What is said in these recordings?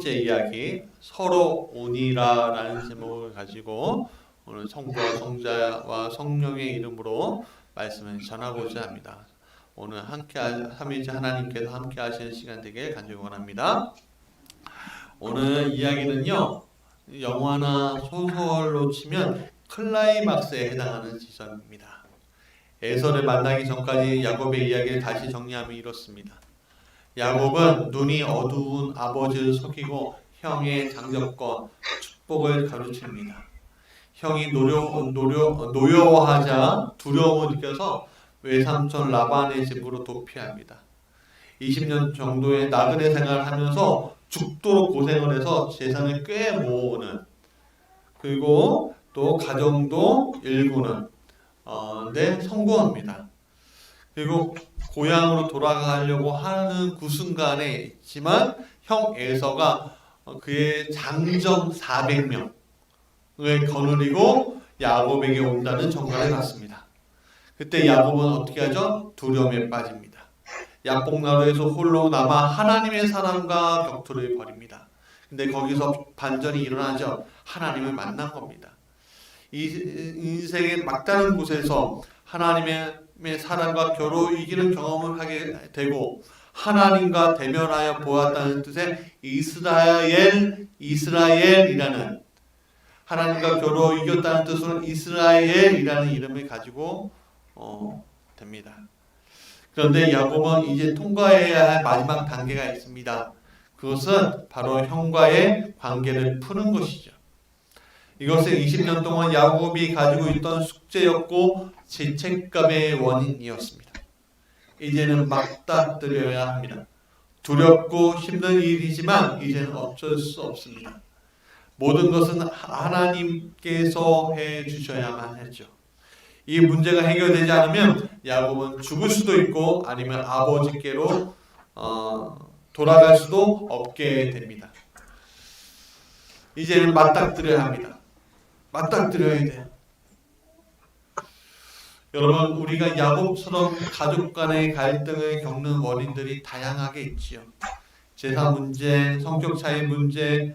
번째 이야기, 서로 오니라라는 제목을 가지고 오늘 성부와 성자와 성령의 이름으로 말씀을 전하고자 합니다. 오늘 삼위일체 하나님께서 함께 하시는 시간 되길 간절히 원합니다. 오늘 이야기는요, 영화나 소설로 치면 클라이막스에 해당하는 지점입니다. 에서를 만나기 전까지 야곱의 이야기를 다시 정리하면 이렇습니다. 야곱은 눈이 어두운 아버지를 속이고 형의 장적과 축복을 가르칩니다. 형이 노여워하자 두려움을 느껴서 외삼촌 라반의 집으로 도피합니다. 20년 정도의 나그네 생활을 하면서 죽도록 고생을 해서 재산을 꽤 모으는, 그리고 또 가정도 일구는 데 성공합니다. 그리고 고향으로 돌아가려고 하는 그 순간에 있지만 형 에서가 그의 장정 400명을 거느리고 야곱에게 온다는 전가를 받습니다. 그때 야곱은 어떻게 하죠? 두려움에 빠집니다. 약복나루에서 홀로 남아 하나님의 사람과 격투를 벌입니다. 근데 거기서 반전이 일어나죠. 하나님을 만난 겁니다. 이 인생의 막다른 곳에서 하나님의 사람과 겨루 이기는 경험을 하게 되고, 하나님과 대면하여 보았다는 뜻의 이스라엘이라는, 하나님과 겨루 이겼다는 뜻으로 이스라엘이라는 이름을 가지고 됩니다. 그런데 야곱은 이제 통과해야 할 마지막 단계가 있습니다. 그것은 바로 형과의 관계를 푸는 것이죠. 이것은 20년 동안 야곱이 가지고 있던 숙제였고 죄책감의 원인이었습니다. 이제는 맞닥뜨려야 합니다. 두렵고 힘든 일이지만 이제는 어쩔 수 없습니다. 모든 것은 하나님께서 해주셔야만 했죠. 이 문제가 해결되지 않으면 야곱은 죽을 수도 있고 아니면 아버지께로 돌아갈 수도 없게 됩니다. 이제는 맞닥뜨려야 합니다. 맞닥뜨려야 돼요. 여러분, 우리가 야곱처럼 가족 간의 갈등을 겪는 원인들이 다양하게 있지요. 재산 문제, 성격 차이 문제,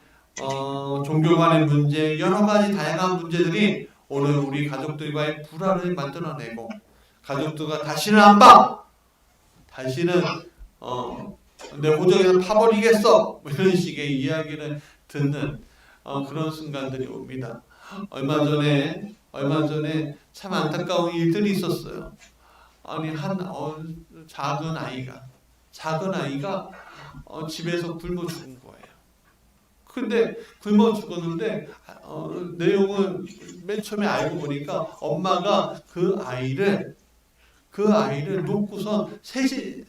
종교 간의 문제, 여러 가지 다양한 문제들이 오늘 우리 가족들과의 불화를 만들어내고, 가족들과 다시는 안 봐! 다시는 내 호적에서 파버리겠어! 이런 식의 이야기를 듣는 그런 순간들이 옵니다. 얼마 전에 참 안타까운 일들이 있었어요. 아니, 작은 아이가 집에서 굶어 죽은 거예요. 근데 굶어 죽었는데 내용을 맨 처음에 알고 보니까 엄마가 그 아이를 놓고서 시집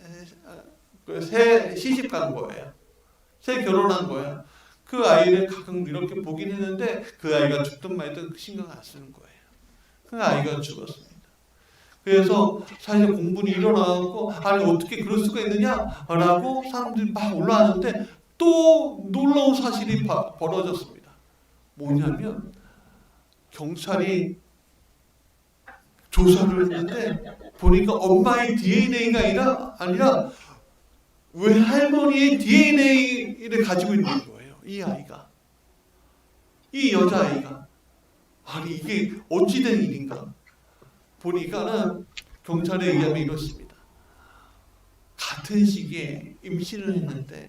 간 거예요. 새 결혼한 거예요. 그 아이를 가끔 이렇게 보긴 했는데 그 아이가 죽든 말든 신경 안 쓰는 거예요. 그 아이가 죽었습니다. 그래서 사실 공분이 일어나고, 아니 어떻게 그럴 수가 있느냐라고 사람들이 막 올라왔는데 또 놀라운 사실이 벌어졌습니다. 뭐냐면 경찰이 조사를 했는데 보니까 엄마의 DNA가 아니라 외할머니의 DNA를 가지고 있는 거예요. 이 아이가, 이 여자아이가. 아니 이게 어찌된 일인가. 보니까는 경찰에 의하면 이렇습니다. 같은 시기에 임신을 했는데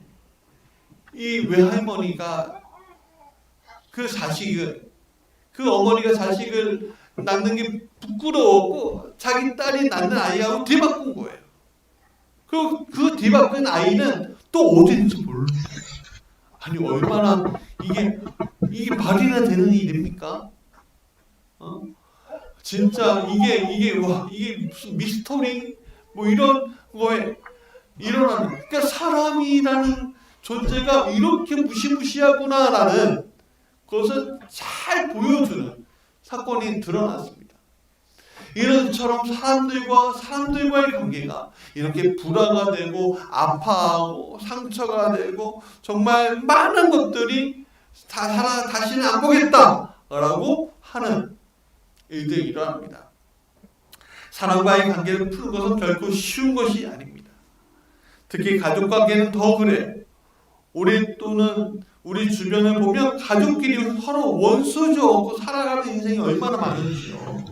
이 외할머니가 그 어머니가 자식을 낳는 게 부끄러웠고 자기 딸이 낳는 아이하고 뒤바꾼 거예요. 그 뒤바꾼 아이는 또 어딘지 몰라요. 아니 얼마나 이게 말이나 되는 일입니까? 진짜 이게 무슨 미스터리 뭐 이런 거에 일어나는, 그러니까 사람이라는 존재가 이렇게 무시무시하구나라는 것을 잘 보여주는 사건이 드러났습니다. 이런처럼 사람들과의 관계가 이렇게 불화가 되고 아파하고 상처가 되고 정말 많은 것들이 다시는 안 보겠다라고 하는 일들이 일어납니다. 사람과의 관계를 푸는 것은 결코 쉬운 것이 아닙니다. 특히 가족 관계는 더 그래요. 우리 주변을 보면 가족끼리 서로 원수죠. 살아가는 인생이 얼마나 많은지요.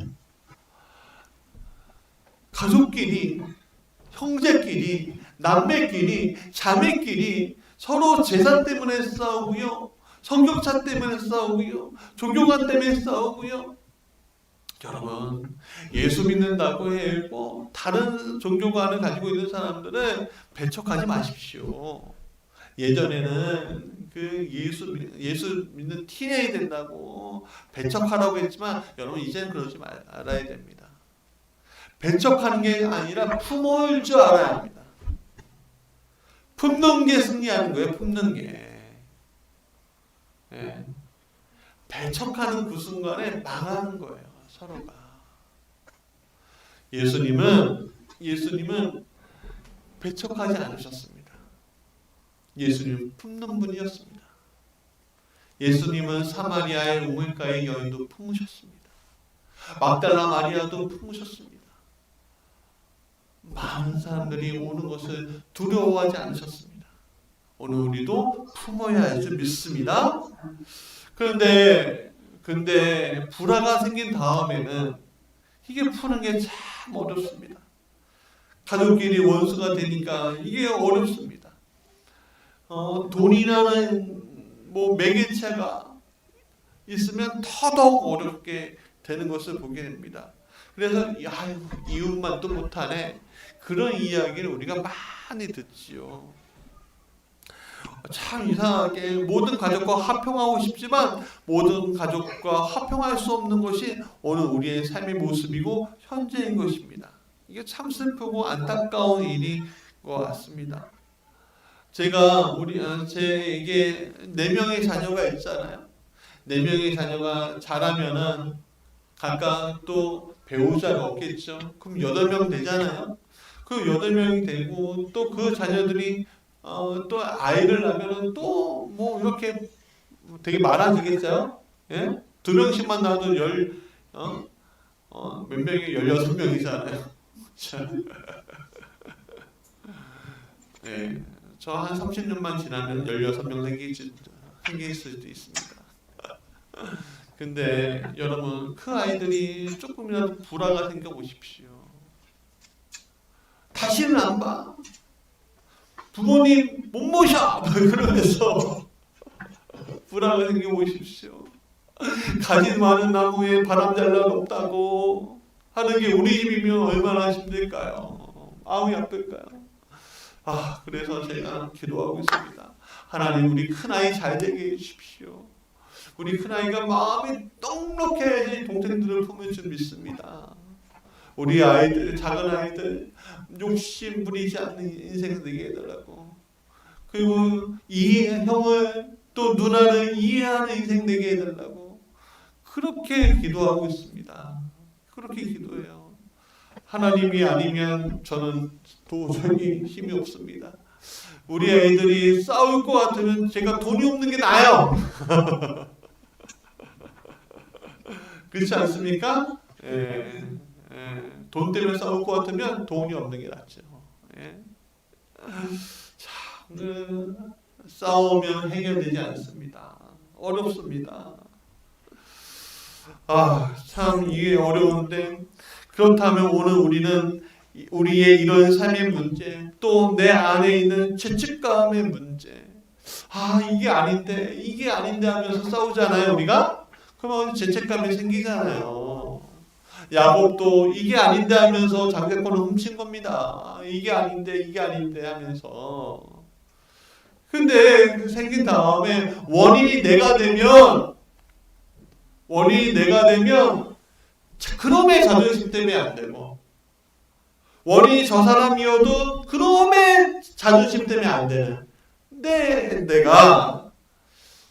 가족끼리, 형제끼리, 남매끼리, 자매끼리 서로 재산 때문에 싸우고요. 성격차 때문에 싸우고요. 종교관 때문에 싸우고요. 여러분, 예수 믿는다고 해고 다른 종교관을 가지고 있는 사람들은 배척하지 마십시오. 예전에는 그 예수 믿는 티네이 된다고 배척하라고 했지만 여러분 이제는 그러지 말아야 됩니다. 배척하는 게 아니라 품을 줄 알아야 합니다. 품는 게 승리하는 거예요. 품는 게. 예. 배척하는 그 순간에 망하는 거예요. 서로가. 예수님은 배척하지 않으셨습니다. 예수님은 품는 분이었습니다. 예수님은 사마리아의 우물가의 여인도 품으셨습니다. 막달라 마리아도 품으셨습니다. 많은 사람들이 오는 것을 두려워하지 않으셨습니다. 오늘 우리도 품어야 할 줄 믿습니다. 그런데 불화가 생긴 다음에는 이게 푸는 게 참 어렵습니다. 가족끼리 원수가 되니까 이게 어렵습니다. 돈이라는 매개체가 있으면 더더욱 어렵게 되는 것을 보게 됩니다. 그래서 이웃만도 못하네, 그런 이야기를 우리가 많이 듣지요. 참 이상하게 모든 가족과 화평하고 싶지만 모든 가족과 화평할 수 없는 것이 오늘 우리의 삶의 모습이고 현재인 것입니다. 이게 참 슬프고 안타까운 일인 것 같습니다. 제게 4명의 자녀가 있잖아요. 4명의 자녀가 자라면은 각각 또 배우자가 없겠죠. 그럼 8명 되잖아요. 그 8명이 되고 또 그 자녀들이 또 아이를 낳으면 또 이렇게 되게 많아지겠죠. 예? 2명씩만 낳아도 몇 명이 16명이잖아요. 예. 저 한 30년만 지나면 16명 생길 수도 있습니다. 근데 여러분, 그 아이들이 조금이라도 불화가 생겨 보십시오. 다시는 안 봐. 부모님 못 모셔! 그러면서 불화가 생겨 보십시오. 가지 많은 나무에 바람 잘 날 없다고 하는 게 우리 집이면 얼마나 힘들까요? 마음이 아플까요? 그래서 제가 기도하고 있습니다. 하나님, 우리 큰아이 잘 되게 해주십시오. 우리 큰아이가 마음이 넉넉해야지 동생들을 품을 줄 믿습니다. 우리 아이들, 작은 아이들 욕심 부리지 않는 인생 되게 해달라고. 그리고 형을 또 누나를 이해하는 인생 되게 해달라고. 그렇게 기도하고 있습니다. 그렇게 기도해요. 하나님이 아니면 저는 도저히 힘이 없습니다. 우리 아이들이 싸울 것 같으면 제가 돈이 없는 게 나아요. 그렇지 않습니까? 돈 때문에 싸울 것 같으면 돈이 없는 게 낫죠. 싸우면 해결되지 않습니다. 어렵습니다. 참 이게 어려운데, 그렇다면 오늘 우리는 우리의 이런 삶의 문제, 또 내 안에 있는 죄책감의 문제, 이게 아닌데 하면서 싸우잖아요, 우리가? 그러면 죄책감이 생기잖아요. 야곱도 이게 아닌데 하면서 자기 거를 훔친 겁니다. 이게 아닌데 하면서. 근데 생긴 다음에 원인이 내가 되면 그놈의 자존심 때문에 안 되고, 원인이 저 사람이어도 그놈의 자존심 때문에 안 되는, 내가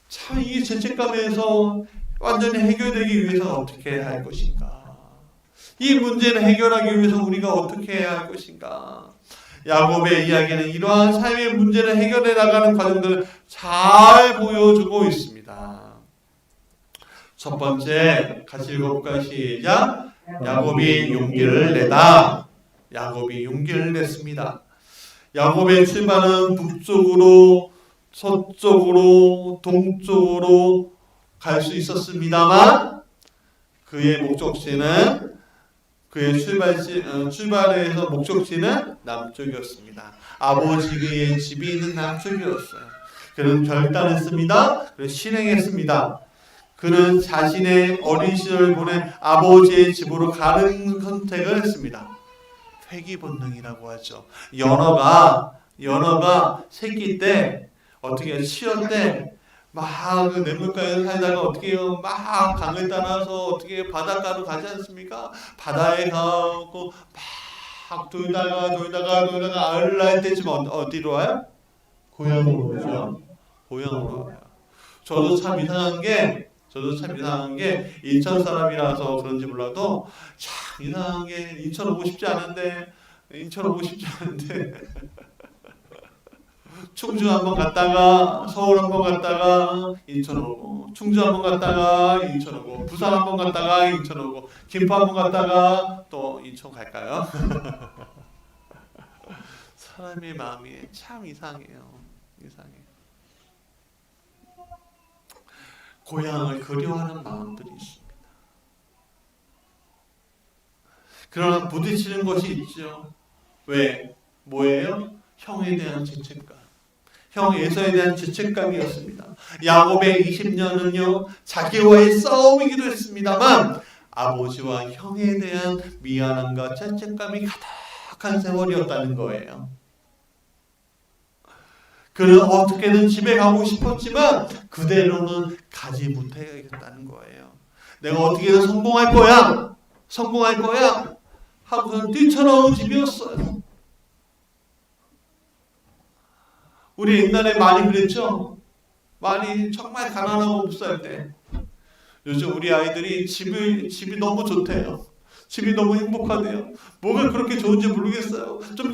참 이 죄책감에서 완전히 해결되기 위해서 어떻게 해야 할 것인가? 이 문제를 해결하기 위해서 우리가 어떻게 해야 할 것인가? 야곱의 이야기는 이러한 삶의 문제를 해결해 나가는 과정들을 잘 보여주고 있습니다. 첫 번째, 같이 읽어볼까요? 시작. 야곱이 용기를 내다. 야곱이 용기를 냈습니다. 야곱의 출발은 북쪽으로 서쪽으로 동쪽으로 갈 수 있었습니다만 그의 목적지는 그의 출발에서 목적지는 남쪽이었습니다. 아버지의 집이 있는 남쪽이었어요. 그는 결단했습니다. 그래서 실행했습니다. 그는 자신의 어린 시절을 보낸 아버지의 집으로 가는 선택을 했습니다. 회귀 본능이라고 하죠. 연어가 새끼 때 어떻게 치어 때 막 냇물가에 살다가 어떻게 해요? 막 강을 따라서 어떻게 바닷가로 가지 않습니까? 바다에 가고 막 돌다가 알을 낳을 때쯤 어디로 와요? 고향으로 오죠. 고향으로 와요. 저도 참 이상한 게 인천 사람이라서 그런지 몰라도 참 이상한 게 인천 오고 싶지 않은데 충주 한번 갔다가 서울 한번 갔다가 인천 오고 충주 한번 갔다가 인천 오고 부산 한번 갔다가 인천 오고 김포 한번 갔다가 또 인천 갈까요? 사람의 마음이 참 이상해요. 고향을 그리워하는 마음들이 있습니다. 그러나 부딪히는 것이 있죠. 왜? 뭐예요? 형에 대한 죄책감. 형 에서에 대한 죄책감이었습니다. 야곱의 20년은요 자기와의 싸움이기도 했습니다만 아버지와 형에 대한 미안함과 죄책감이 가득한 세월이었다는 거예요. 그는 어떻게든 집에 가고 싶었지만 그대로는 가지 못하겠다는 거예요. 내가 어떻게든 성공할 거야 하고선 뛰쳐나온 집이었어요. 우리 옛날에 많이 그랬죠? 많이 정말 가난하고 못 살 때. 요즘 우리 아이들이 집이 너무 좋대요. 집이 너무 행복하대요. 뭐가 그렇게 좋은지 모르겠어요. 좀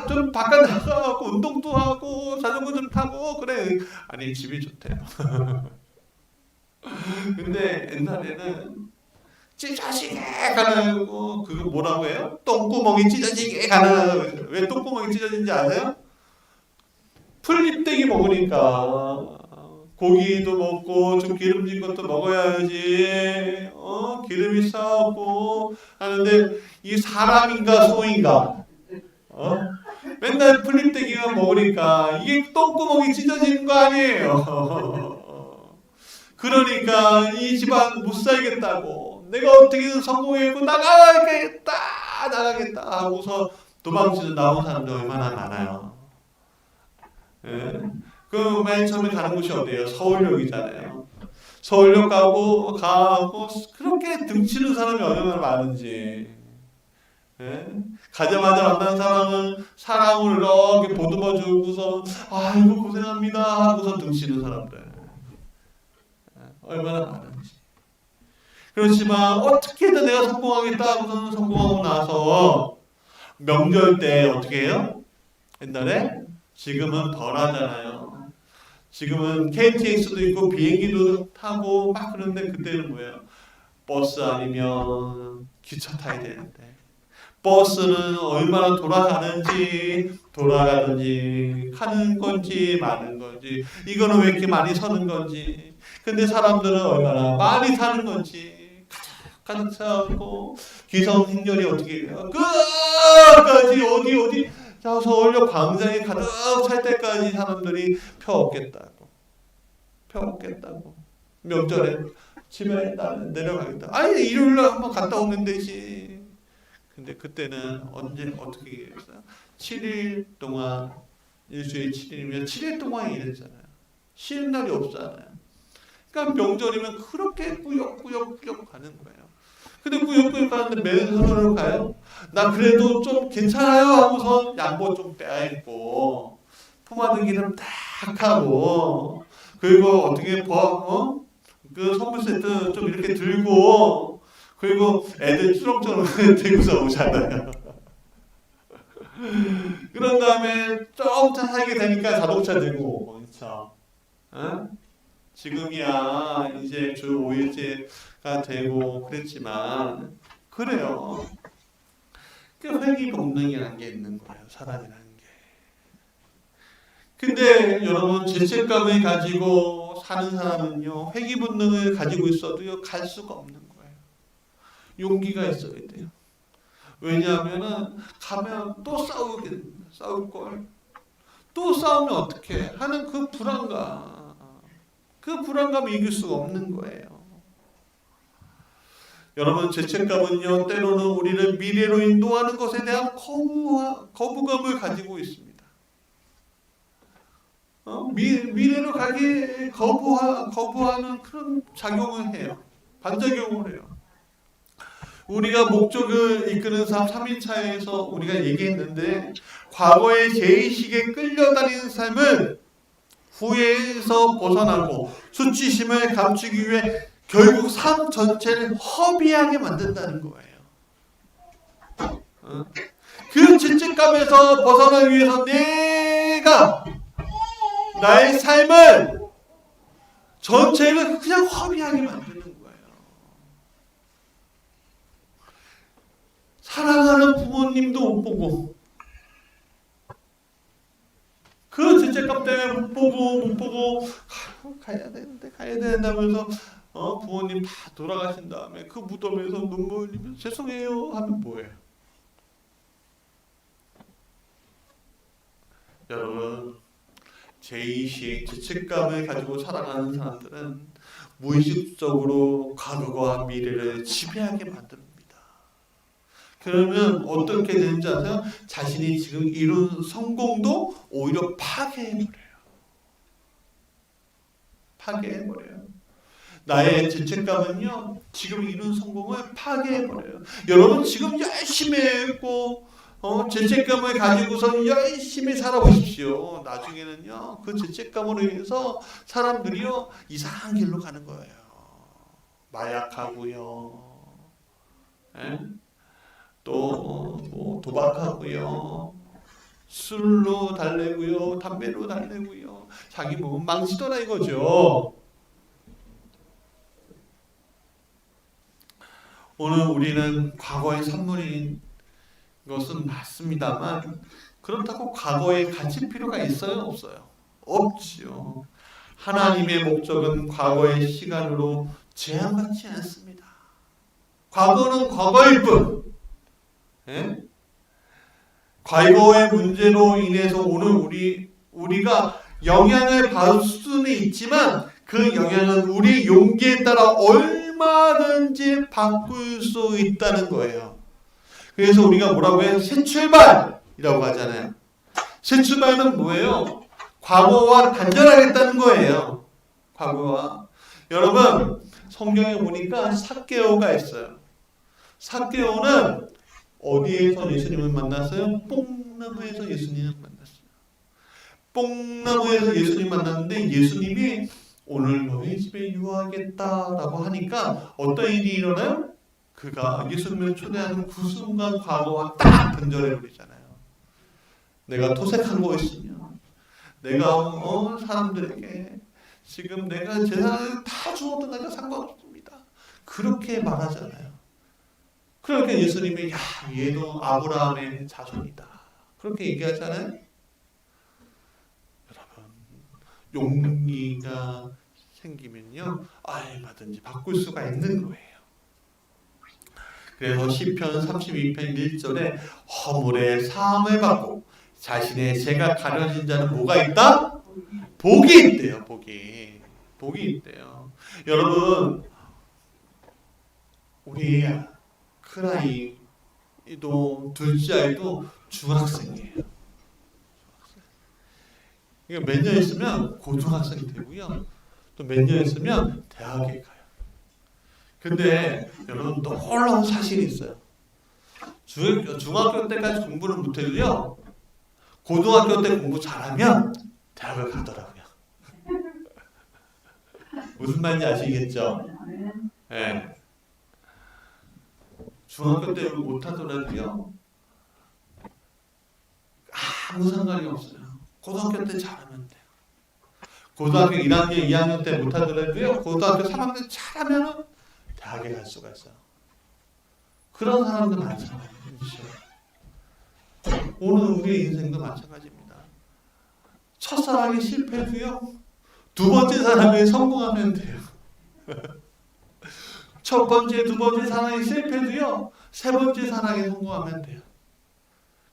좀 바깥 나가고 운동도 하고 자전거 좀 타고 그래. 아니 집이 좋대요. 근데 옛날에는 찢어지게 가난하고 그거 뭐라고 해요? 똥구멍이 찢어지게 가난하다고. 왜 똥구멍이 찢어진지 아세요? 풀잎대기 먹으니까 고기도 먹고 좀 기름진 것도 먹어야지. 기름이 싸고 하는데 이 사람인가 소인가? 맨날 풀잎대기만 먹으니까 이게 똥구멍이 찢어지는 거 아니에요. 그러니까 이 집안 못 살겠다고 내가 어떻게든 성공했고 나가겠다 하고서 도망치는 나온 사람들 얼마나 많아요. 예. 그 맨 처음에 가는 곳이 어디예요? 서울역이잖아요. 서울역 가고 그렇게 등치는 사람이 얼마나 많은지. 예? 가자마자 만난 사람을 이렇게 보듬어 주고서 아이고 고생합니다 하고서 등치는 사람들. 예? 얼마나 많은지. 그렇지만 어떻게든 내가 성공하겠다 하고서는 성공하고 나서 명절 때 어떻게 해요? 옛날에 지금은 덜 하잖아요. 지금은 KTX도 있고 비행기도 타고 막 그런데 그때는 뭐예요? 버스 아니면 기차 타야 되는데 버스는 얼마나 돌아가는지 하는 건지 마는 건지 이거는 왜 이렇게 많이 서는 건지 근데 사람들은 얼마나 많이 타는 건지 가득 차고 기성행렬이 어떻게 해요? 끝까지 어디 서울역 광장에 가득 찰 때까지 사람들이 펴없겠다고 명절에 집에 나는 내려가겠다. 아니 일요일날 한번 갔다 오는 데지. 근데 그때는 어떻게 했어요? 7일 동안 일주일 7일이면 7일 동안 일했잖아요. 쉬는 날이 없잖아요. 그러니까 명절이면 그렇게 꾸역꾸역 가는 거예요. 근데 꾸역꾸역 가는데 맨손으로 가요? 나 그래도 좀 괜찮아요 하고서 양복 좀 빼입고 포마드 기름 딱 하고 그리고 어떻게 그 선물 세트 좀 이렇게 들고 그리고 애들 추렁추렁 들고서 오잖아요. 그런 다음에 좀 살게 되니까 자동차 들고 오고 그렇죠. 지금이야 이제 주 5일째가 되고 그랬지만 그래요. 그 회귀 본능이라는 게 있는 거예요. 사람이라는 게. 근데 여러분 죄책감을 가지고 사는 사람은요 회귀 본능을 가지고 있어도요 갈 수가 없는 거예요. 용기가 있어야 돼요. 왜냐하면은 가면 또 싸울 걸, 또 싸우면 어떻게 하는 그 불안감을 이길 수가 없는 거예요. 여러분 죄책감은요 때로는 우리를 미래로 인도하는 것에 대한 거부감을 가지고 있습니다. 미래로 가기 거부하는 그런 작용을 해요. 반작용을 해요. 우리가 목적을 이끄는 삶 3일차에서 우리가 얘기했는데 과거의 죄의식에 끌려다니는 삶은 후회에서 벗어나고 수치심을 감추기 위해 결국 삶 전체를 허비하게 만든다는 거예요. 그 죄책감에서 벗어나기 위해서 내가 나의 삶을 전체를 그냥 허비하게 만드는 거예요. 사랑하는 부모님도 못 보고 그 죄책감 때문에 못 보고 가야 된다면서 부모님 다 돌아가신 다음에 그 무덤에서 눈물 흘리면서 죄송해요 하면 뭐예요? 여러분 죄의식, 죄책감을 가지고 살아가는 사람들은 무의식적으로 과거와 미래를 지배하게 만듭니다. 그러면 어떻게 되는지 아세요? 자신이 지금 이룬 성공도 오히려 파괴해버려요. 나의 죄책감은요 지금 이룬 성공을 파괴해버려요. 여러분 지금 열심히 했고 죄책감을 가지고서 열심히 살아보십시오. 나중에는요 그 죄책감으로 인해서 사람들이요 이상한 길로 가는 거예요. 마약하고요, 또 도박하고요, 술로 달래고요, 담배로 달래고요. 자기 몸은 망치더라 이거죠. 오늘 우리는 과거의 산물인 것은 맞습니다만 그렇다고 과거에 갇힐 필요가 있어요? 없어요? 없지요. 하나님의 목적은 과거의 시간으로 제한받지 않습니다. 과거는 과거일 뿐. 과거의 문제로 인해서 오늘 우리가 영향을 받을 수는 있지만 그 영향은 우리 용기에 따라 얼마든지 바꿀 수 있다는 거예요. 그래서 우리가 뭐라고 해요? 새 출발이라고 하잖아요. 새 출발은 뭐예요? 과거와 단절하겠다는 거예요. 과거와. 여러분 성경에 보니까 삭개오가 있어요. 삭개오는 어디에서 예수님을 만났어요? 뽕나무에서 예수님을 만났어요. 뽕나무에서 예수님 만났는데 예수님이 오늘 너희 집에 유하겠다라고 하니까 어떤 일이 일어나요? 그가 예수님을 초대하는 그 순간 과거와 딱 단절해버리잖아요. 내가 토색한 거 있으면 내가 사람들에게 지금 내가 재산을 다 주어도 내가 상관없습니다. 그렇게 말하잖아요. 그러니까 예수님이 얘도 아브라함의 자손이다. 그렇게 얘기하잖아요. 여러분 용기가 생기면요 얼마든지 바꿀 수가 있는 거예요. 그래서 시편 32편 1절에 허물의 사함을 받고 자신의 죄가 가려진 자는 뭐가 있다? 복이 있대요. 복이 있대요. 여러분 우리 큰아이도 둘째 아이도 중학생이에요. 몇 년 있으면 고등학생이 되고요. 또 몇 년 있으면 대학에 가요. 근데 여러분 놀라운 사실이 있어요. 중학교 때까지 공부를 못해도요. 고등학교 때 공부 잘하면 대학을 가더라고요. 무슨 말인지 아시겠죠? 네. 중학교 때 못하더라도요. 아무 상관이 없어요. 고등학교 때 잘하면 돼요. 고등학교 1학년, 2학년 때 못하더라도요. 고등학교 3학년 잘하면 대학에 갈 수가 있어요. 그런 사람도 많잖아요. 오늘 우리의 인생도 마찬가지입니다. 첫사랑이 실패도요. 두 번째 사랑에 성공하면 돼요. 첫 번째, 두 번째 사랑이 실패도요. 세 번째 사랑에 성공하면 돼요.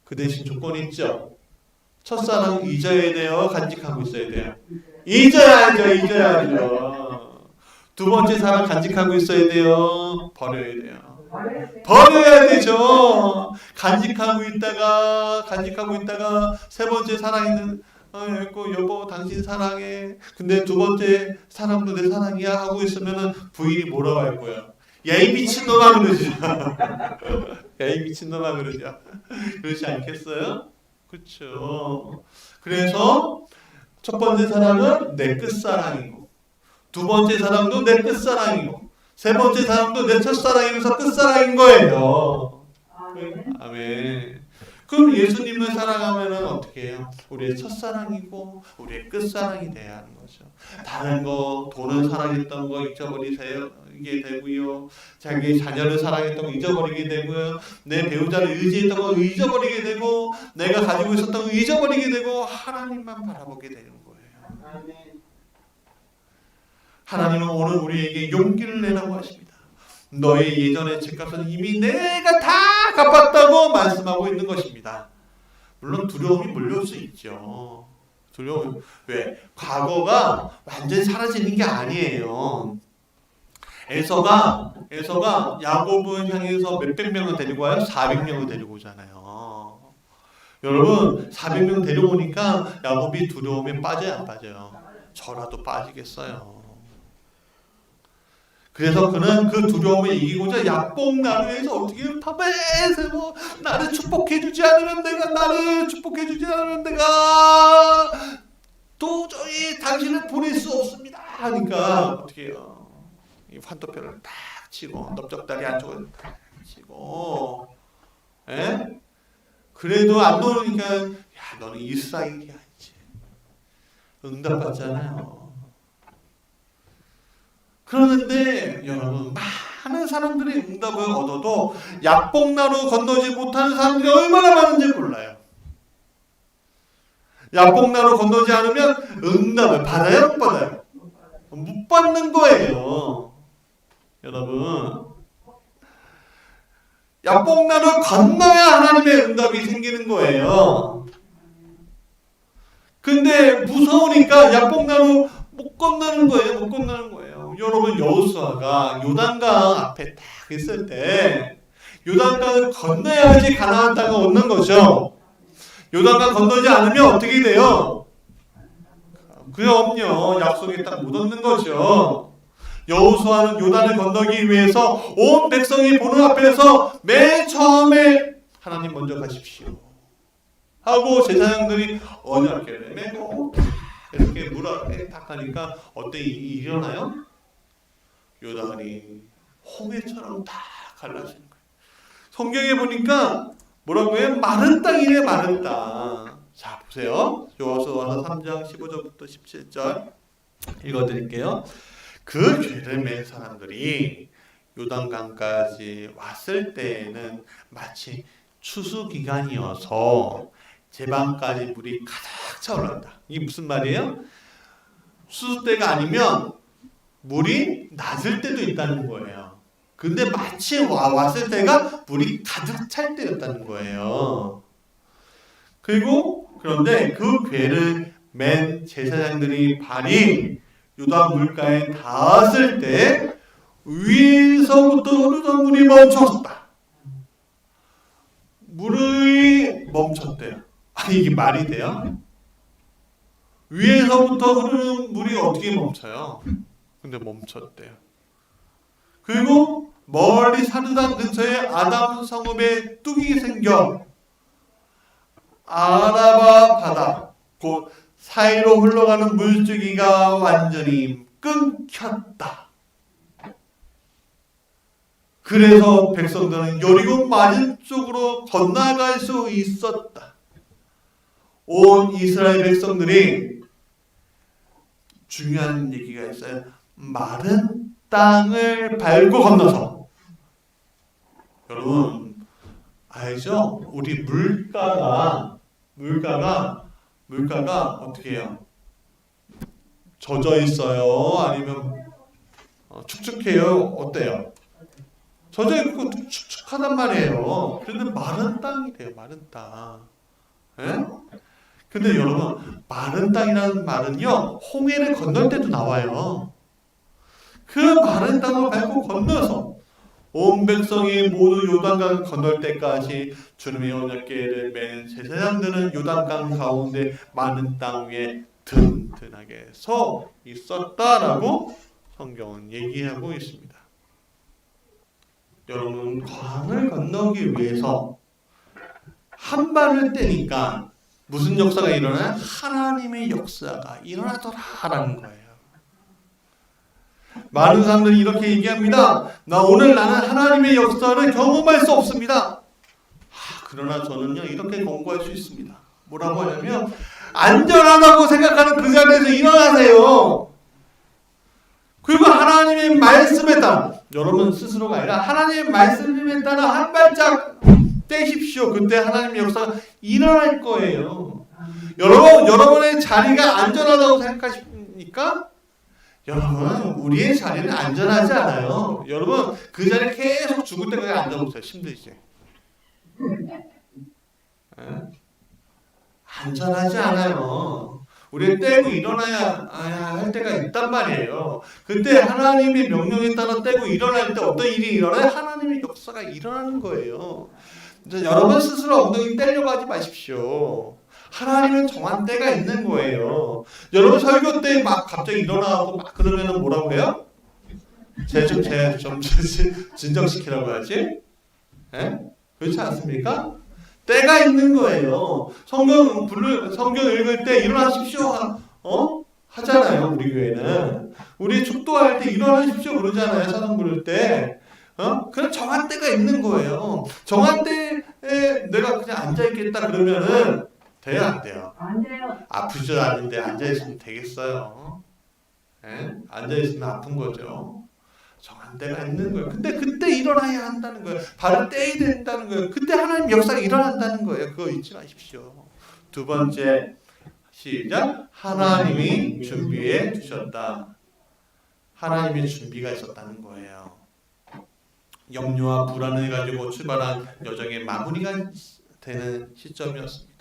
그 대신 조건이 있죠. 첫사랑 잊어야 돼요? 간직하고 있어야 돼요? 잊어야죠. 두 번째 사랑 간직하고 있어야 돼요? 버려야 돼요? 버려야 되죠. 간직하고 있다가 세 번째 사랑이는 여보 당신 사랑해. 근데 두 번째 사랑도 내 사랑이야 하고 있으면은 부인이 뭐라고 할 거야? 야이 미친놈아 그러죠. 야이 미친놈아 그러죠. 그렇지 않겠어요? 그렇죠. 그래서 첫 번째 사랑은 내 끝사랑이고, 두 번째 사랑도 내 끝사랑이고, 세 번째 사랑도 내 첫사랑이면서 끝사랑인 거예요. 아멘. 그럼 예수님을 사랑하면 어떻게 해요? 우리의 첫사랑이고 우리의 끝사랑이 돼야 하는 거죠. 다른 거, 돈을 사랑했던 거 잊어버리게 되고요. 자기 자녀를 사랑했던 거 잊어버리게 되고요. 내 배우자를 의지했던 거 잊어버리게 되고, 내가 가지고 있었던 거 잊어버리게 되고, 하나님만 바라보게 되는 거예요. 하나님은 오늘 우리에게 용기를 내라고 하십니다. 너의 예전의 죄값은 이미 내가 다 갚았다고 말씀하고 있는 것입니다. 물론 두려움이 몰려올 수 있죠. 두려움. 왜? 과거가 완전히 사라지는 게 아니에요. 에서가 야곱을 향해서 몇백 명을 데리고 와요? 400명을 데리고 오잖아요. 여러분 400명 데려오니까 야곱이 두려움에 빠져요, 안 빠져요? 저라도 빠지겠어요. 그래서 그는 그 두려움을 이기고자 야뽕나루에서 어떻게 밤새워 나를 축복해주지 않으면 내가 도저히 당신을 보낼 수 없습니다 하니까 어떻게 해요? 이 환도표를 딱 치고 넓적다리 안쪽을 딱 치고, 그래도 안 놓으니까 야 너는 이스라엘이야 이제 응답받잖아요. 그러는데 여러분 많은 사람들이 응답을 얻어도 야뽕나루 건너지 못하는 사람들이 얼마나 많은지 몰라요. 야뽕나루 건너지 않으면 응답을 받아요? 못 받아요? 못 받는 거예요. 여러분 야뽕나루 건너야 하나님의 응답이 생기는 거예요. 근데 무서우니까 야뽕나루 못 건너는 거예요. 여러분 여호수아가 요단강 앞에 딱 있을 때 요단강을 건너야지 가나안 땅을 얻는 거죠. 요단강 건너지 않으면 어떻게 돼요? 그럼요. 약속의 땅 못 얻는 거죠. 여호수아는 요단을 건너기 위해서 온 백성이 보는 앞에서 맨 처음에 하나님 먼저 가십시오 하고 제사장들이 언약궤를 메고 이렇게 물 앞에 딱 가니까 어때 일어나요? 요단이 홍해처럼 다 갈라지는 거예요. 성경에 보니까 뭐라고 해요? 마른 땅이래, 마른 땅. 자, 보세요. 여호수아 3장 15절부터 17절 읽어드릴게요. 그 죄를 맨 사람들이 요단강까지 왔을 때에는 마치 추수기간이어서 제방까지 물이 가득 차올랐다. 이게 무슨 말이에요? 추수 때가 아니면 물이 낮을 때도 있다는 거예요. 근데 마치 왔을 때가 물이 가득 찰 때였다는 거예요. 그런데 그 궤를 맨 제사장들이 발이 요단 물가에 닿았을 때 위에서부터 흐르던 물이 멈췄다. 물이 멈췄대요. 아니 이게 말이 돼요? 위에서부터 흐르는 물이 어떻게 멈춰요? 근데 멈췄대요. 그리고 멀리 사르단 근처에 아담 성읍에 뚝이 생겨 아라바 바다 곧 사이로 흘러가는 물줄기가 완전히 끊겼다. 그래서 백성들은 여리고 맞은 쪽으로 건너갈 수 있었다. 온 이스라엘 백성들이 중요한 얘기가 있어요. 마른 땅을 밟고 건너서. 여러분 알죠? 우리 물가가 물가가 어떻게 해요? 젖어 있어요? 아니면 축축해요? 어때요? 젖어 있고 축축하단 말이에요. 그런데 마른 땅이래요. 마른 땅. 예? 근데 여러분, 마른 땅이라는 말은요, 홍해를 건널 때도 나와요. 그 마른 땅을 밟고 건너서 온 백성이 모두 요단강을 건널 때까지 주님의 언약궤를 맨 제사장들은 요단강 가운데 마른 땅 위에 든든하게 서 있었다라고 성경은 얘기하고 있습니다. 여러분, 강을 건너기 위해서 한 발을 떼니까 무슨 역사가 일어나요? 하나님의 역사가 일어나더라라는 거예요. 많은 사람들이 이렇게 얘기합니다. 나는 하나님의 역사를 경험할 수 없습니다. 그러나 저는요, 이렇게 권고할 수 있습니다. 뭐라고 하냐면, 안전하다고 생각하는 그 자리에서 일어나세요. 그리고 하나님의 말씀에 따라, 여러분 스스로가 아니라 하나님의 말씀에 따라 한 발짝 떼십시오. 그때 하나님의 역사가 일어날 거예요. 여러분의 자리가 안전하다고 생각하십니까? 여러분, 우리의 자리는 안전하지 않아요. 여러분, 그 자리에 계속 죽을 때까지 앉아보세요. 힘들지? 안전하지 않아요. 우리 떼고 일어나야 할 때가 있단 말이에요. 그때 하나님의 명령에 따라 떼고 일어날 때 어떤 일이 일어나요? 하나님의 역사가 일어나는 거예요. 여러분 스스로 엉덩이 떼려고 하지 마십시오. 하나님은 정한 때가 있는 거예요. 여러분 설교 때 막 갑자기 일어나고 막 그러면은 뭐라고 해요? 좀 진정시키라고 하지? 예? 그렇지 않습니까? 때가 있는 거예요. 성경 읽을 때 일어나십시오. 하잖아요. 우리 교회는. 우리 축도할 때 일어나십시오 그러잖아요. 사상 부를 때. 그런 정한 때가 있는 거예요. 정한 때에 내가 그냥 앉아있겠다 그러면은 돼요, 안 돼요? 안 돼요. 아프지도 않은데 앉아있으면 되겠어요? 예? 앉아있으면 아픈 거죠. 정한 때가 있는 거예요. 근데 그때 일어나야 한다는 거예요. 발을 떼야 된다는 거예요. 그때 하나님 역사가 일어난다는 거예요. 그거 잊지 마십시오. 두 번째, 시작. 하나님이 준비해 주셨다. 하나님의 준비가 있었다는 거예요. 염려와 불안을 가지고 출발한 여정의 마무리가 되는 시점이었습니다.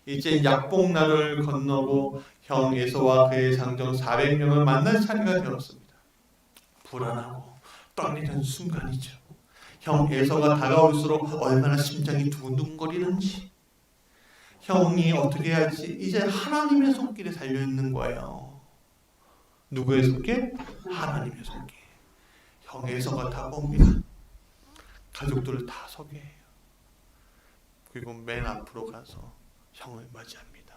이제 약복나루를 건너고 형 에서와 그의 장정 400명을 만날 차례가 되었습니다. 불안하고 떨리는 순간이죠. 형 에서가 다가올수록 얼마나 심장이 두근두근거리는지, 형이 어떻게 해야지 이제 하나님의 손길에 달려있는 거예요. 누구의 손길? 하나님의 손길. 형 에서가 다가옵니다. 가족들을 다 소개해요. 그리고 맨 앞으로 가서 형을 맞이합니다.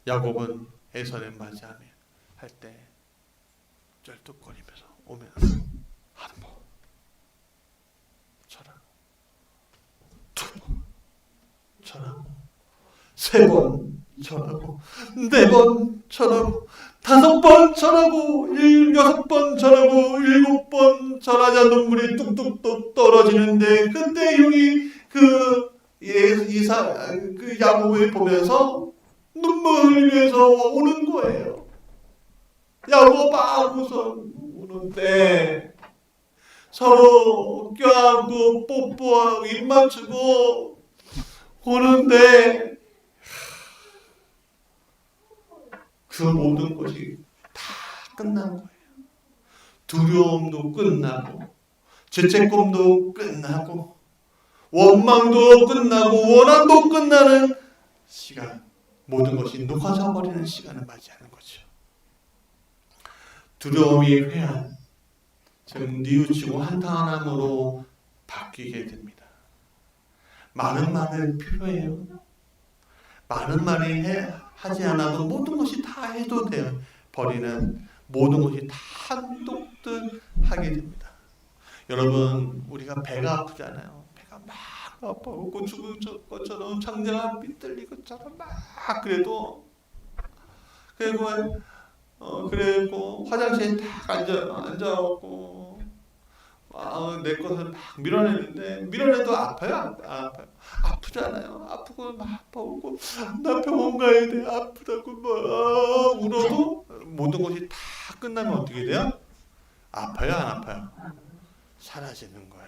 야곱은 에서를 맞이하며 할 때 쩔뚝거리면서 오면서 한 번 절하고, 두 번 절하고, 세 번 절하고, 네 번 절하고, 5번 절하고, 6번 절하고, 7번 절하자 눈물이 뚝뚝뚝 떨어지는데, 그때 형이 그 야곱을 보면서 눈물 흘리면서 우는 거예요. 야곱아 하고서 우는데 서로 껴안고 뽀뽀하고 입 맞추고 우는데 그 모든 것이 다 끝난 거예요. 두려움도 끝나고 죄책감도 끝나고 원망도 끝나고 원한도 끝나는 시간, 모든 것이 녹아져 버리는 시간을 맞이하는 거죠. 두려움이 회한, 지금 뉘우치고 한탄함으로 바뀌게 됩니다. 많은 말은 필요해요. 많은 말이 하지 않아도 모든 것이 다 해도 돼요. 버리는 모든 것이 다 한독듯하게 됩니다. 여러분, 우리가 배가 아프잖아요. 막 아파오고 죽을 것처럼 창자가 삐뚤리고 것처럼 막 그리고 화장실에 딱 앉아갖고 내 것을 막 밀어내는데 밀어내도 아파요? 안 아파요? 아프잖아요. 아프고 막 아파오고 나 병원 가야 돼. 아프다고 막 울어도 모든 것이 다 끝나면 어떻게 돼요? 아파요, 안 아파요? 사라지는 거예요.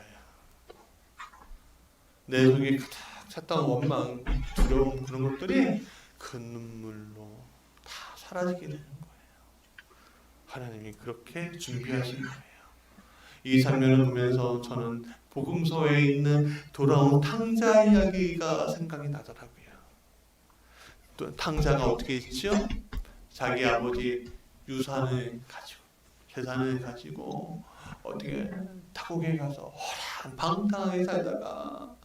내 속에 가득 찼던 원망, 두려움 그런 것들이 그 눈물로 다 사라지게 되는 거예요. 하나님이 그렇게 준비하신 거예요. 이 장면을 보면서 저는 복음서에 있는 돌아온 탕자 이야기가 생각이 나더라고요. 또 탕자가 어떻게 했죠? 자기 아버지 유산을 가지고 재산을 가지고 어떻게 타국에 가서 호랑방탕하게 살다가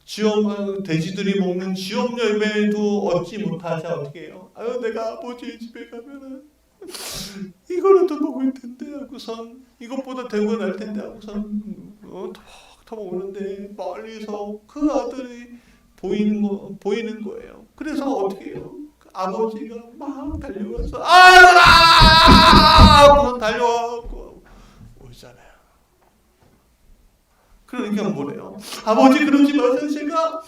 쥐엄 돼지들이 먹는 쥐엄 열매도 얻지 못하자 어떻게 해요? 아유 내가 아버지 집에 가면은 이거라도 먹을 텐데 하고선 이것보다 대우가 날 텐데 하고선 터먹는데 멀리서 그 아들이 보이는 거예요. 그래서 어떻게 해요? 그 아버지가 막 달려가서 아들아 하고선 달려가고 오잖아요. 그러니까 뭐래요? 아버지 그러지 마세요. 제가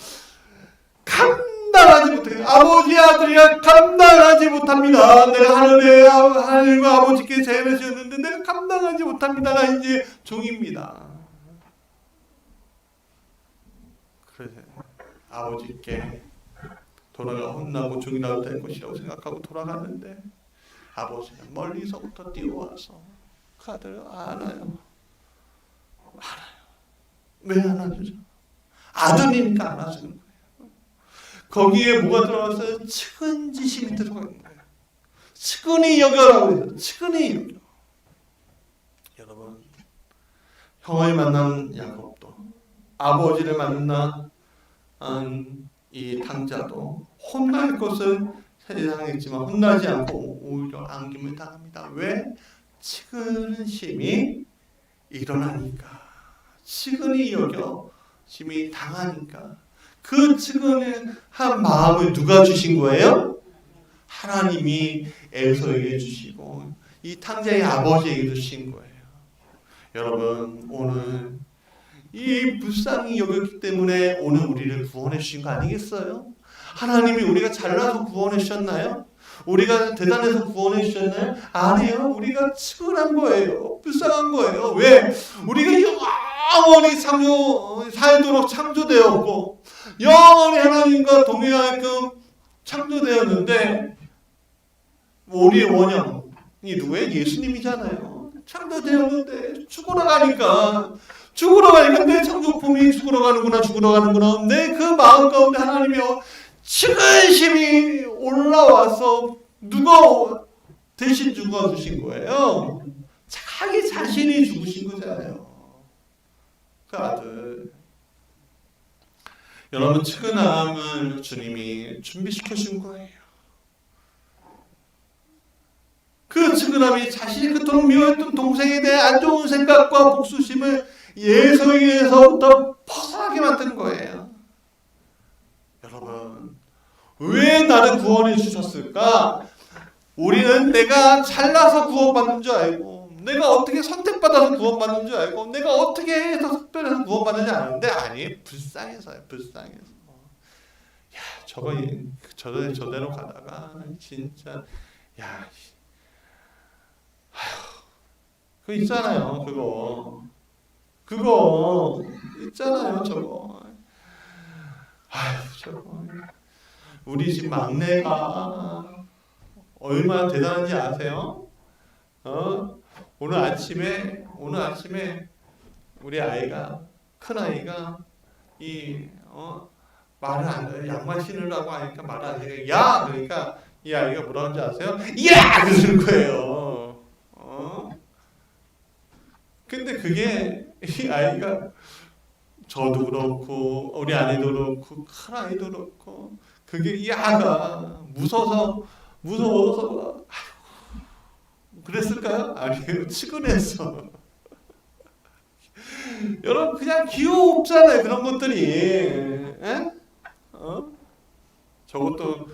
감당하지 못해요. 아버지 아들이야 감당하지 못합니다. 내가 하늘과 아버지께 죄를 지었는데 내가 감당하지 못합니다. 나 이제 종입니다. 그래서 아버지께 돌아가 혼나고 종이라도 될 것이라고 생각하고 돌아갔는데 아버지는 멀리서부터 뛰어와서 그 아들을 안아요. 왜 안아주죠? 아들이니까 안아주는 거예요. 거기에 뭐가 들어갔어요? 측은지심이 들어간 거예요. 측은히 여겨라고 해서 측은히 여겨. 여러분, 형을 만난 야곱도 아버지를 만난 이 탕자도 혼날 것을 세상에 있지만 혼나지 않고 오히려 안김을 당합니다. 왜? 측은심이 일어나니까. 측은히 여겨 심히 당하니까. 그 측은한 마음을 누가 주신 거예요? 하나님이 에서에게 주시고 이 탕자의 아버지에게 주신 거예요. 여러분 오늘 이 불쌍히 여겼기 때문에 오늘 우리를 구원해 주신 거 아니겠어요? 하나님이 우리가 잘나서 구원해 주셨나요? 우리가 대단해서 구원해 주셨나요? 아니에요. 우리가 측은한 거예요. 불쌍한 거예요. 왜? 우리가 영원히 살도록 창조되었고 영원히 하나님과 동행하게끔 창조되었는데 우리의 원형이 누구예요? 예수님이잖아요. 창조되었는데 죽으러 가니까 내 창조품이 죽으러 가는구나. 내 그 마음 가운데 하나님이 측은심이 올라와서 대신 죽어주신 거예요. 자기 자신이 죽으신 거잖아요. 그 아들. 여러분 측은함을 주님이 준비시켜 준 거예요. 그 측은함이 자신이 그토록 미워했던 동생에 대해 안 좋은 생각과 복수심을 예서에게서부터 벗어나게 만든 거예요. 여러분 왜 나를 구원해 주셨을까? 우리는 내가 잘나서 구원받는 줄 알고 내가 어떻게 선택받아서 구원받는 줄 알고 내가 어떻게 해서 특별해서 구원받는지 아는데 아니 불쌍해서요. 불쌍해서. 야 저대로 가다가 진짜 야 그거 있잖아요. 그거 있잖아요. 저거 우리 집 막내가 얼마나 대단한지 아세요? 오늘 아침에 우리 아이가 큰 아이가 말을 안 해. 양말 신으라고 하니까 말을 안 해. 야 그러니까 이 아이가 뭐라는지 아세요? 야 그러는 거예요. 근데 그게 이 아이가 저도 그렇고 우리 아내도 그렇고 큰 아이도 그렇고 그게 야가 무서워서 그랬을까요? 아니에요. 측은해서. 여러분 그냥 귀엽잖아요. 그런 것들이. 에? 저것도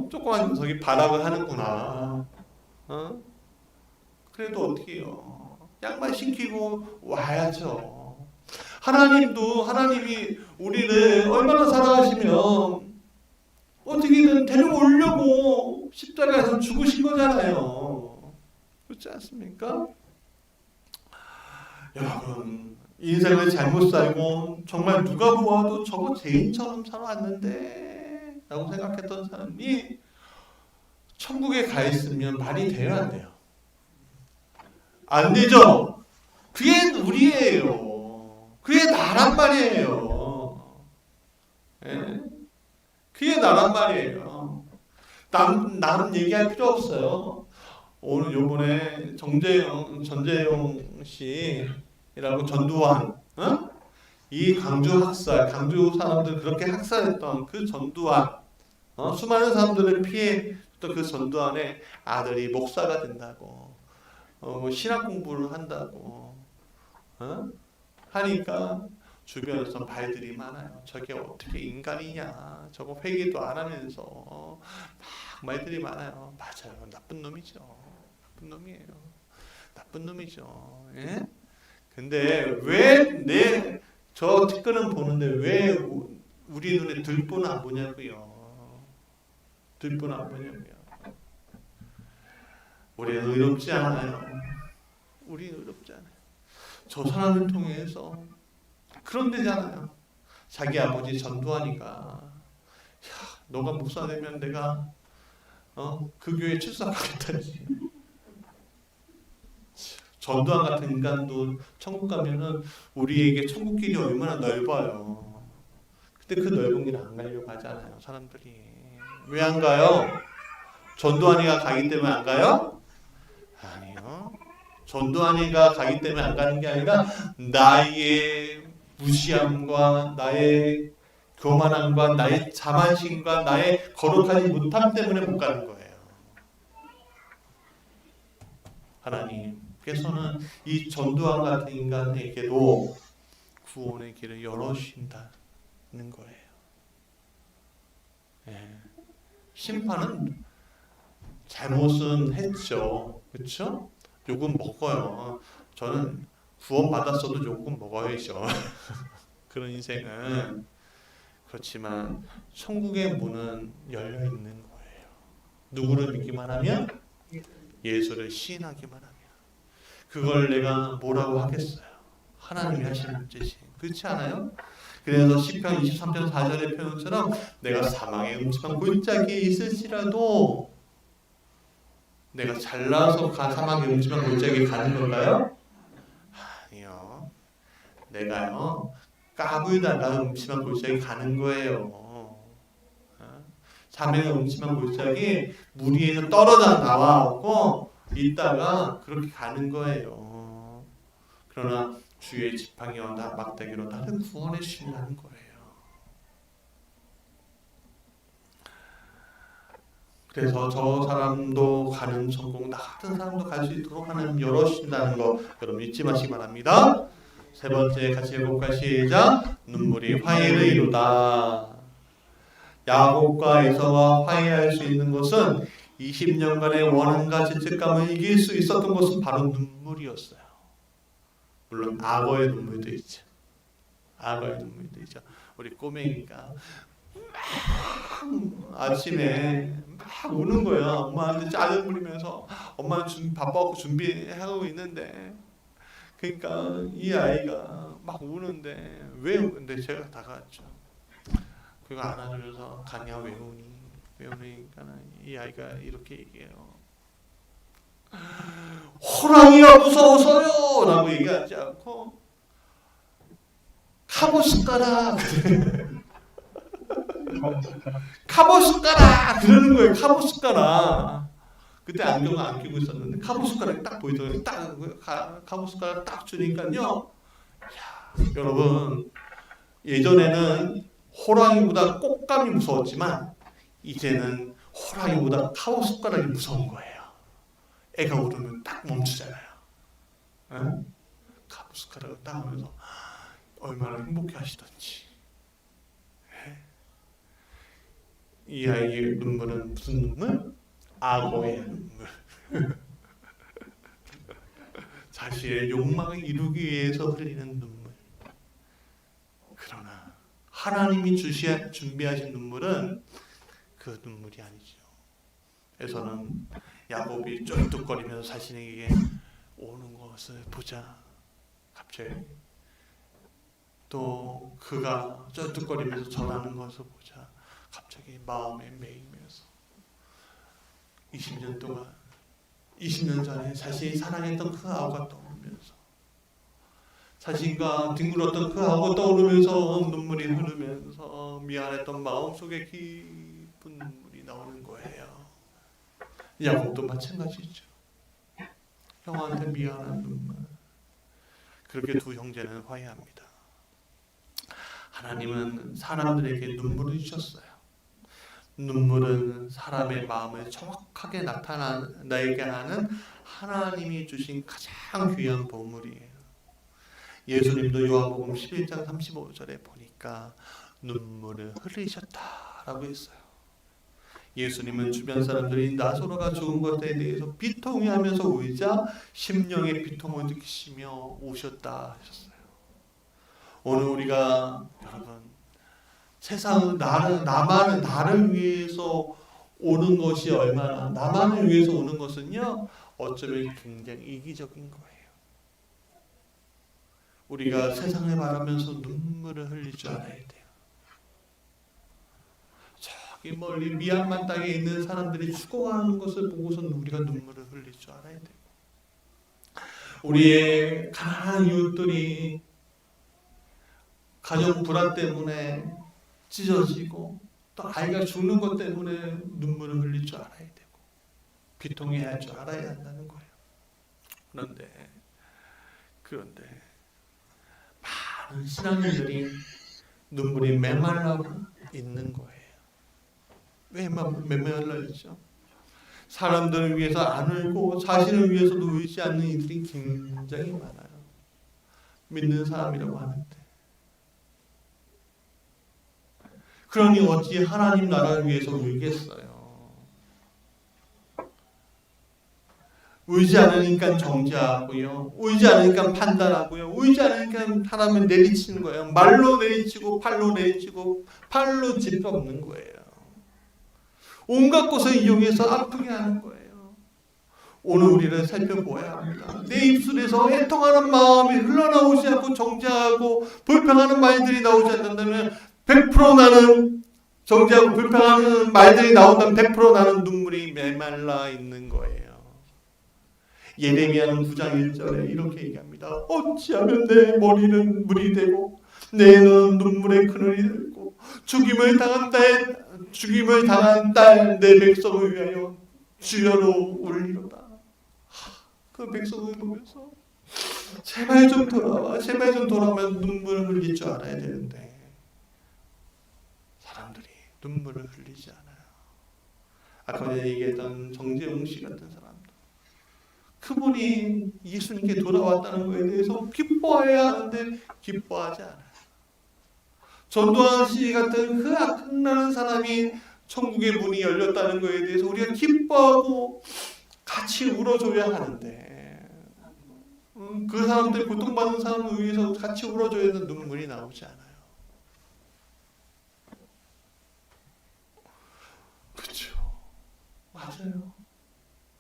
조그만 녀석이 발악을 하는구나. 그래도 어떻게 해요? 양말 신기고 와야죠. 하나님이 우리를 얼마나 사랑하시면 어떻게든 데려오려고 십자가에서 죽으신 거잖아요. 그렇지 않습니까? 여러분, 인생을 잘못 살고 정말 누가 보아도 저거 죄인처럼 살아왔는데 라고 생각했던 사람이 천국에 가 있으면 말이 돼요, 안 돼요? 안 되죠? 그게 우리예요. 그게 나란 말이에요. 예? 그게 나란 말이에요. 남 얘기할 필요 없어요. 오늘 요번에 전재용 씨라고 전두환, 어? 이 강주 사람들 그렇게 학살했던 그 전두환, 수많은 사람들을 피해했던 그 전두환의 아들이 목사가 된다고, 신학 공부를 한다고, 하니까 주변에서 말들이 많아요. 저게 어떻게 인간이냐, 저거 회개도 안 하면서 막 말들이 많아요. 맞아요, 나쁜 놈이죠. 나쁜 놈이에요. 나쁜 놈이죠. 예? 근데 왜 저 티끌은 보는데 왜 우리 눈에 들보는 안 보냐고요. 들보는 안 보냐고요. 우리는 의롭지 않아요. 우리는 의롭지 않아요. 저 사람을 통해서 그런 데잖아요. 자기 아버지 전두환이가, 야, 너가 목사 되면 내가 그 교회 출석하겠다지. 전두환 같은 인간도 천국 가면은 우리에게 천국 길이 얼마나 넓어요. 근데 그 넓은 길 안 가려고 하잖아요, 사람들이. 왜 안 가요? 전두환이가 가기 때문에 안 가요? 아니요. 전두환이가 가기 때문에 안 가는 게 아니라 나의 무시함과 나의 교만함과 나의 자만심과 나의 거룩하지 못함 때문에 못 가는 거예요. 하나님께서는 이 전두환 같은 인간에게도 구원의 길을 열어주신다는 거예요. 예. 심판은 잘못은 했죠. 그렇죠? 욕은 먹어요. 저는 구원 받았어도 욕은 먹어야죠. 그런 인생은. 그렇지만 천국의 문은 열려 있는 거예요. 누구를 믿기만 하면? 예수를 시인하기만 하면. 그걸 내가 뭐라고 하겠어요? 하나님이 하시는 문제지. 그렇지 않아요? 그래서 시편 23편 4절의 표현처럼 내가 사망의 음침한 골짜기에 있을지라도 내가 잘나서 사망의 음침한 골짜기에 가는 건가요? 아니요. 내가요 까불다가 음침한 골짜기 가는 거예요. 사망의 음침한 골짜기 물 위에서 떨어져 나와고 있다가 그렇게 가는 거예요. 그러나 주의 지팡이와 막대기로 나를 구원해 주신다는 거예요. 그래서 저 사람도 가는 천국, 나 같은 사람도 갈 수 있도록 하나님 열어주신다는 거 여러분 잊지 마시기 바랍니다. 세 번째 같이 해볼까요? 시작. 눈물이 화해를 이루다. 야곱과 에서와 화해할 수 있는 것은 20년간의 원한과 죄책감을 이길 수 있었던 것은 바로 눈물이었어요. 물론 악어의 눈물도 있죠. 악어의 눈물도 있죠. 우리 꼬맹이가 아침에 막 우는 거야. 엄마한테 짜증 부리면서 엄마는 바빠갖고 준비하고 있는데, 그러니까 이 아이가 막 우는데 왜 우는데 제가 다가왔죠. 그거 안아주면서 가냐 왜 우니? 왜 우니까 이 아이가 이렇게 얘기해요. 호랑이가 무서워서요 라고 얘기하지 않고 카보스카라 카보스카라 그러는 거예요. 카보스카라. 그때 안경을 안 끼고 있었는데 카보스카라 딱 보이더니 딱 카보스카라 딱 주니까요. 여러분, 예전에는 호랑이보다 꽃감이 무서웠지만 이제는 호랑이보다 카보스카라가 무서운 거예요. 애가 울으면 딱 멈추잖아요. 응? 카보스카라가 딱 하면서 얼마나 행복해 하시던지. 이 아이의 눈물은 무슨 눈물? 악어의 눈물. 자신의 욕망을 이루기 위해서 흘리는 눈물. 하나님이 준비하신 눈물은 그 눈물이 아니죠. 에서는 야곱이 쩔뚝거리면서 자신에게 오는 것을 보자. 갑자기 또 그가 쩔뚝거리면서 전하는 것을 보자. 갑자기 마음에 매이면서 20년 동안 20년 전에 자신이 사랑했던 그 아우가 떠오르면서 자신과 뒹굴었던 그 아우가 떠오르면서 눈물이 흐르면서 미안했던 마음속에 깊은 눈물이 나오는 거예요. 야곱도 마찬가지죠. 형한테 미안한 눈물. 그렇게 두 형제는 화해합니다. 하나님은 사람들에게 눈물을 주셨어요. 눈물은 사람의 마음을 정확하게 나타나게 하는 하나님이 주신 가장 귀한 보물이에요. 예수님도 요한복음 11장 35절에 보니까 눈물을 흘리셨다라고 했어요. 예수님은 주변 사람들이 나사로가 죽은 것에 대해서 비통해하면서 울자 심령의 비통을 느끼시며 우셨다 하셨어요. 오늘 우리가 여러분 세상 나를 위해서 오는 것이 얼마나 나만을 위해서 오는 것은요 어쩌면 굉장히 이기적인 거예요. 우리가 세상을 바라면서 눈물을 흘릴 줄 알아야 돼요. 저기 멀리 미얀마 땅에 있는 사람들이 죽어가는 것을 보고서는 우리가 눈물을 흘릴 줄 알아야 돼요. 우리의 가난한 이웃들이 가정 불안 때문에 찢어지고 또 아이가 죽는 것 때문에 눈물을 흘릴 줄 알아야 되고 비통해야 할 줄 알아야 한다는 거예요. 그런데 많은 신앙인들이 눈물이 메말라 있는 거예요. 왜 메말라 있죠? 사람들을 위해서 안 울고 자신을 위해서도 울지 않는 이들이 굉장히 많아요. 믿는 사람이라고 하는데. 그러니 어찌 하나님 나라를 위해서 울겠어요? 울지 않으니까 정죄하고요. 울지 않으니까 판단하고요. 울지 않으니까 사람을 내리치는 거예요. 말로 내리치고 팔로 내리치고 팔로 짚어엎는 거예요. 온갖 것을 이용해서 아프게 하는 거예요. 오늘 우리를 살펴보아야 합니다. 내 입술에서 애통하는 마음이 흘러나오지 않고 정죄하고 불평하는 말들이 나오지 않는다면 100% 나는 정죄하고 불평하는 말들이 나온다면 100% 나는 눈물이 메말라 있는 거예요. 예레미야는 9장 1절에 이렇게 얘기합니다. 어찌하면 내 머리는 물이 되고 내 눈은 눈물의 그늘이 되고 죽임을 당한 딸 내 백성을 위하여 주여로 울리로다. 그 백성을 보면서 제발 좀 돌아와, 제발 좀 돌아오면 눈물을 흘릴 줄 알아야 되는데 사람들이 눈물을 흘리지 않아요. 아까 전에 얘기했던 정재웅 씨 같은 사람도 그분이 예수님께 돌아왔다는 것에 대해서 기뻐해야 하는데 기뻐하지 않아요. 전도환 씨 같은 그 악나는 사람이 천국의 문이 열렸다는 것에 대해서 우리가 기뻐하고 같이 울어줘야 하는데 그 사람들 고통받는 사람을 위해서 같이 울어줘야 하는 눈물이 나오지 않아요. 그렇죠. 맞아요.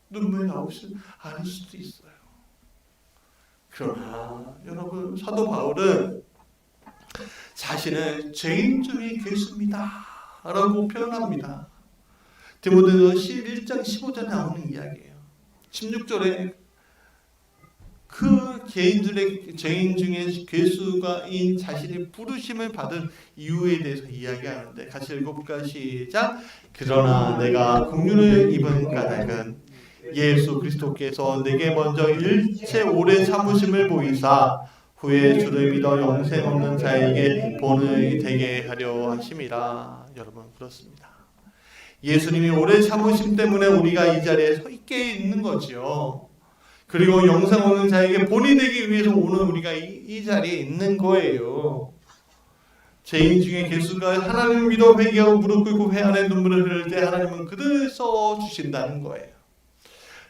눈물이 나오지 않을 수도 있어요. 그러나 여러분 사도 바울은 자신을 죄인 중에 계십니다 라고 표현합니다. 디모데후서 1장 15절에 나오는 이야기예요. 16절에 그 죄인 중에 괴수가인 자신이 부르심을 받은 이유에 대해서 이야기하는데 같이 읽어볼까요? 시작. 그러나 내가 긍휼을 입은 까닭은 예수 그리스도께서 내게 먼저 일체 오래 참으심을 보이사 후에 주를 믿어 영생 없는 자에게 본을 되게 하려 하심이라. 여러분 그렇습니다. 예수님이 오래 참으심 때문에 우리가 이 자리에 서 있게 있는 거죠. 그리고 영생 없는 자에게 본이 되기 위해서 오늘 우리가 이 자리에 있는 거예요. 죄인 중에 괴수가 하나님을 믿어 회개하고 무릎 꿇고 회안에 눈물을 흘릴 때 하나님은 그들을 써 주신다는 거예요.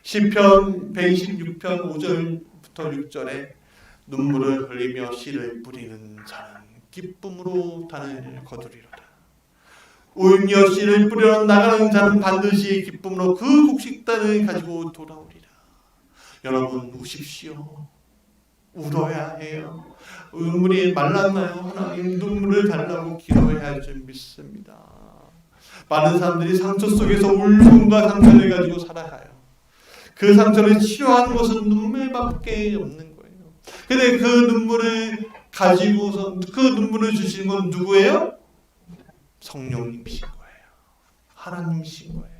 시편 126편 5절부터 6절에 눈물을 흘리며 씨를 뿌리는 자는 기쁨으로 단을 거두리로다. 우임여 씨를 뿌려 나가는 자는 반드시 기쁨으로 그 곡식단을 가지고 돌아오리라. 여러분 우십시오. 울어야 해요. 눈물이 말랐나요? 하나님 눈물을 달라고 기도해야 할 줄 믿습니다. 많은 사람들이 상처 속에서 울음과 상처를 가지고 살아가요. 그 상처를 치료하는 것은 눈물밖에 없는 거예요. 근데 그 눈물을 가지고서 그 눈물을 주시는 건 누구예요? 성령님이신 거예요. 하나님이신 거예요.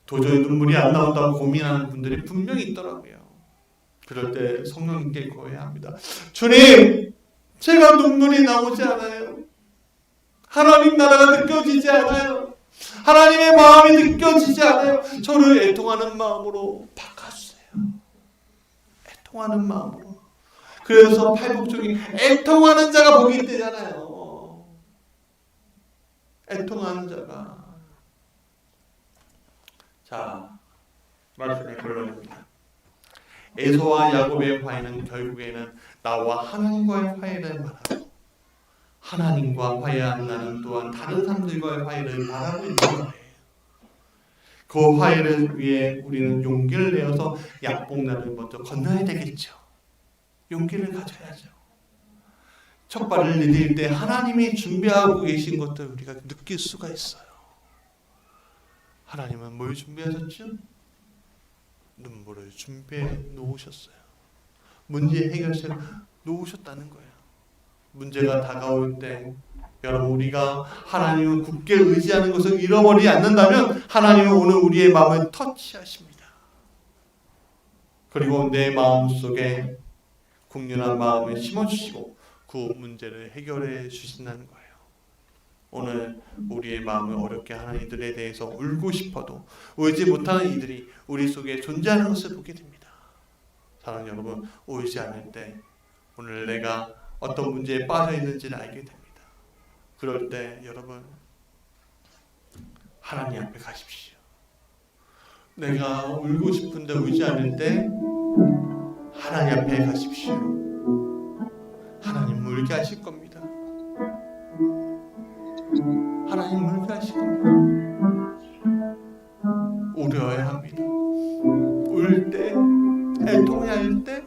도저히 눈물이 안 나온다고 고민하는 분들이 분명히 있더라고요. 그럴 때 성령님께 구해야 합니다. 주님, 제가 눈물이 나오지 않아요. 하나님 나라가 느껴지지 않아요. 하나님의 마음이 느껴지지 않아요. 저를 애통하는 마음으로 바꿔주세요. 애통하는 마음으로. 그래서 팔복중에 애통하는 자가 복이 있대잖아요. 애통하는 자가. 자, 말씀의 결론입니다. 에서와 야곱의 화해는 결국에는 나와 하나님과의 화해를 말하고, 하나님과 화해한 나는 또한 다른 사람들과의 화해를 말하고 있는 거예요. 그 화해를 위해 우리는 용기를 내어서 약복날을 먼저 건너야 되겠죠. 용기를 가져야죠. 첫 발을 내딜 때 하나님이 준비하고 계신 것들 우리가 느낄 수가 있어요. 하나님은 뭘 준비하셨죠? 눈물을 준비해 놓으셨어요. 문제 해결책을 놓으셨다는 거예요. 문제가 다가올 때 여러분 우리가 하나님을 굳게 의지하는 것을 잃어버리지 않는다면 하나님은 오늘 우리의 마음을 터치하십니다. 그리고 내 마음속에 국률한 마음을 심어주시고 그 문제를 해결해 주신다는 거예요. 오늘 우리의 마음을 어렵게 하는 이들에 대해서 울고 싶어도 울지 못하는 이들이 우리 속에 존재하는 것을 보게 됩니다. 사랑하는 여러분, 울지 않을 때 오늘 내가 어떤 문제에 빠져 있는지를 알게 됩니다. 그럴 때 여러분 하나님 앞에 가십시오. 내가 울고 싶은데 울지 않을 때 하나님 앞에 가십시오. 하나님 울게 하실 겁니다. 하나님 울게 하실 겁니다. 울어야 합니다. 울 때, 애통해야 할 때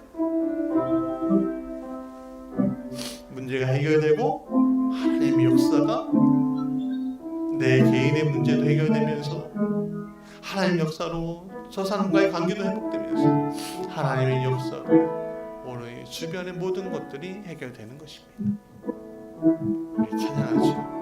문제가 해결되고 하나님의 역사가 내 개인의 문제도 해결되면서 하나님 역사로 저 사람과의 관계도 회복되면서 하나님의 역사로 오늘 주변의 모든 것들이 해결되는 것입니다. 우리 찬양하죠.